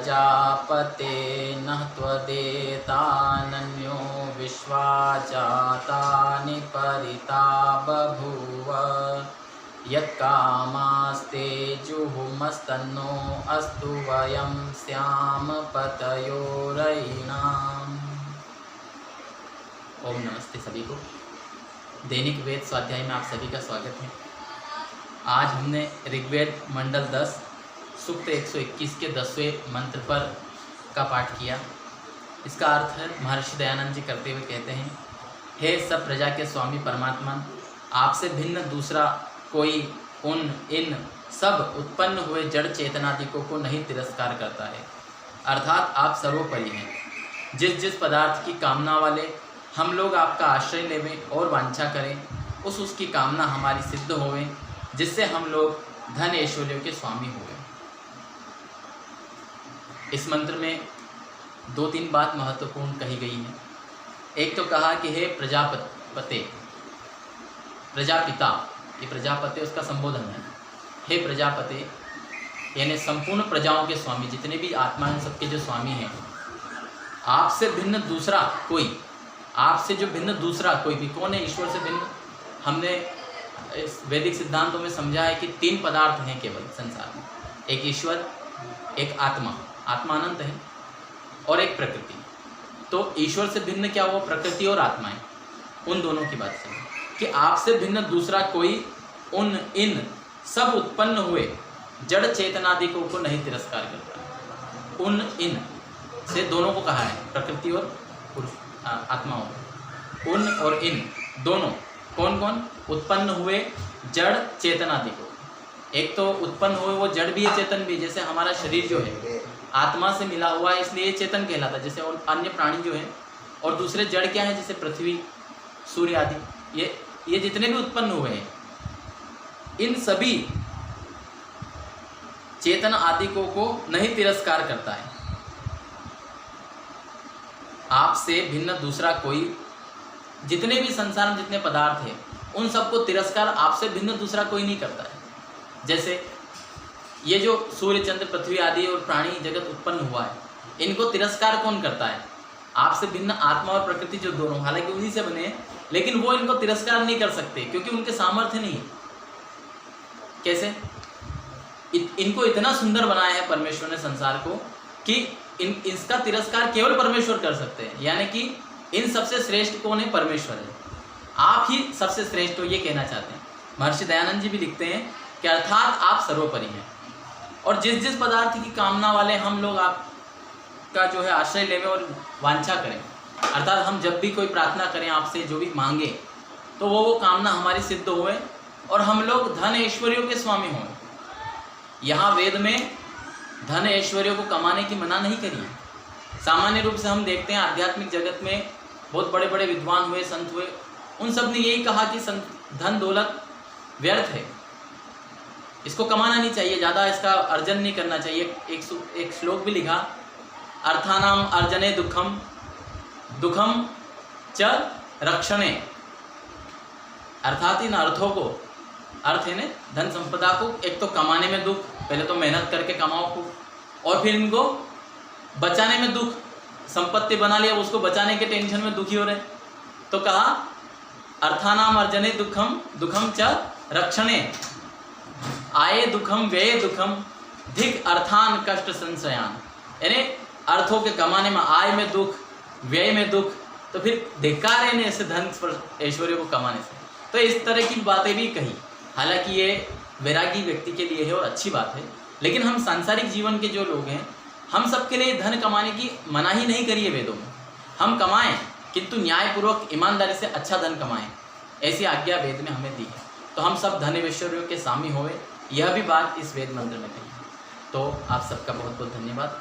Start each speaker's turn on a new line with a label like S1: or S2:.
S1: प्रजापते न त्वदेतानन्यो विश्वा जातानि परिता बभूव यत्कामास्ते जुहुमस्तन्नो अस्तु वयं स्याम पतयोरयिणाम्। ओम नमस्ते सभी को। दैनिक वेद स्वाध्याय में आप सभी का स्वागत है। आज हमने ऋग्वेद मंडल 10 सूक्त 121 के 10वें मंत्र पर का पाठ किया। इसका अर्थ है महर्षि दयानंद जी करते हुए कहते हैं, हे सब प्रजा के स्वामी परमात्मा, आपसे भिन्न दूसरा कोई उन इन सब उत्पन्न हुए जड़ चेतनादिकों को नहीं तिरस्कार करता है, अर्थात आप सर्वोपरि हैं। जिस जिस पदार्थ की कामना वाले हम लोग आपका आश्रय लेवें और वांछा करें, उसकी कामना हमारी सिद्ध होवे, जिससे हम लोग धन ऐश्वर्यों के स्वामी होवे। इस मंत्र में 2-3 बात महत्वपूर्ण कही गई है। एक तो कहा कि हे प्रजापते, प्रजापिता, ये प्रजापति उसका संबोधन है। हे प्रजापते यानी संपूर्ण प्रजाओं के स्वामी, जितने भी आत्मा सबके जो स्वामी हैं, आपसे भिन्न दूसरा कोई, आपसे जो भिन्न दूसरा कोई भी कौन है? ईश्वर से भिन्न। हमने इस वैदिक सिद्धांतों में समझा है कि 3 पदार्थ हैं केवल संसार में, एक ईश्वर, एक आत्मा, आत्मा अनंत है, और एक प्रकृति। तो ईश्वर से भिन्न क्या वो प्रकृति और आत्मा है, उन दोनों की बात है कि आपसे भिन्न दूसरा कोई उन इन सब उत्पन्न हुए जड़ चेतनादिकों को नहीं तिरस्कार करता। उन इन से दोनों को कहा है, प्रकृति और पुरुष आत्मा हो। उन और इन दोनों कौन कौन? उत्पन्न हुए जड़ चेतनादि को। एक तो उत्पन्न हुए वो जड़ भी है, चेतन भी। जैसे हमारा शरीर जो है आत्मा से मिला हुआ है, इसलिए ये चेतन कहलाता है। जैसे और अन्य प्राणी जो है, और दूसरे जड़ क्या है, जैसे पृथ्वी, सूर्य आदि, ये जितने भी उत्पन्न हुए हैं, इन सभी चेतन आदिकों को नहीं तिरस्कार करता है। आपसे भिन्न दूसरा कोई, जितने भी संसार में जितने पदार्थ हैं, उन सबको तिरस्कार आपसे भिन्न दूसरा कोई नहीं करता है। जैसे ये जो सूर्य, चंद्र, पृथ्वी आदि और प्राणी जगत उत्पन्न हुआ है, इनको तिरस्कार कौन करता है? आपसे भिन्न आत्मा और प्रकृति जो दोनों, हालांकि उन्हीं से बने हैं, लेकिन वो इनको तिरस्कार नहीं कर सकते क्योंकि उनके सामर्थ्य नहीं है। कैसे? इनको इतना सुंदर बनाया है परमेश्वर ने संसार को कि इसका तिरस्कार केवल परमेश्वर कर सकते हैं। यानी कि इन सबसे श्रेष्ठ कौन है? परमेश्वर है। आप ही सबसे श्रेष्ठ हो, ये कहना चाहते हैं। महर्षि दयानंद जी भी लिखते हैं कि अर्थात आप सर्वोपरि हैं, और जिस जिस पदार्थ की कामना वाले हम लोग आपका जो है आश्रय लेवें और वांछा करें, अर्थात हम जब भी कोई प्रार्थना करें आपसे, जो भी मांगे, तो वो कामना हमारी सिद्ध होए और हम लोग धन ऐश्वर्यों के स्वामी हों। यहाँ वेद में धन ऐश्वर्यों को कमाने की मना नहीं करी है। सामान्य रूप से हम देखते हैं आध्यात्मिक जगत में बहुत बड़े बड़े विद्वान हुए, संत हुए, उन सब ने यही कहा कि धन दौलत व्यर्थ है, इसको कमाना नहीं चाहिए, ज़्यादा इसका अर्जन नहीं करना चाहिए। एक श्लोक भी लिखा, अर्थानाम अर्जने दुखम दुखम च रक्षणे, अर्थात इन अर्थों को, अर्थ है ने धन संपदा को, एक तो कमाने में दुख, पहले तो मेहनत करके कमाओ खूब, और फिर इनको बचाने में दुख। संपत्ति बना लिया, उसको बचाने के टेंशन में दुखी हो रहे। तो कहा अर्थानाम अर्जने दुखम दुखम च रक्षणे, आये दुखम व्यय दुखम धिक अर्थान कष्ट संशयान। यानी अर्थों के कमाने में आय में दुख, व्यय में दुख, तो फिर धिक्कार है ऐसे धन ऐश्वर्य को कमाने से। तो इस तरह की बातें भी कही। हालांकि ये वैरागी व्यक्ति के लिए है और अच्छी बात है, लेकिन हम सांसारिक जीवन के जो लोग हैं, हम सबके लिए धन कमाने की मना ही नहीं करी है वेदों में। हम कमाएं, किंतु न्यायपूर्वक ईमानदारी से अच्छा धन कमाएं, ऐसी आज्ञा वेद में हमें दी है। तो हम सब धन ऐश्वर्यों के स्वामी होवे, यह भी बात इस वेद मंत्र में कही है। तो आप सबका बहुत बहुत धन्यवाद।